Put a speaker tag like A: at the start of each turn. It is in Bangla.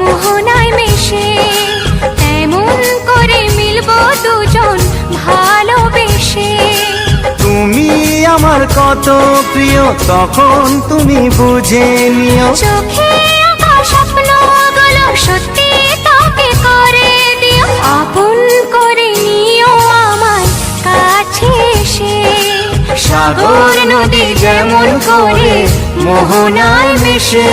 A: মোহনায় মিশে, তেমন করে মিলবো দুজন ভালোবেসে।
B: তুমি আমার কত প্রিয় তখন তুমি বুঝে নিও।
A: চোখে আঁকা স্বপ্নগুলো সত্যি তাকে করে দিও, আপন করে নিও আমার কাছে এসে।
B: সাগর নদী যেমন করে মোহনায় মিশে।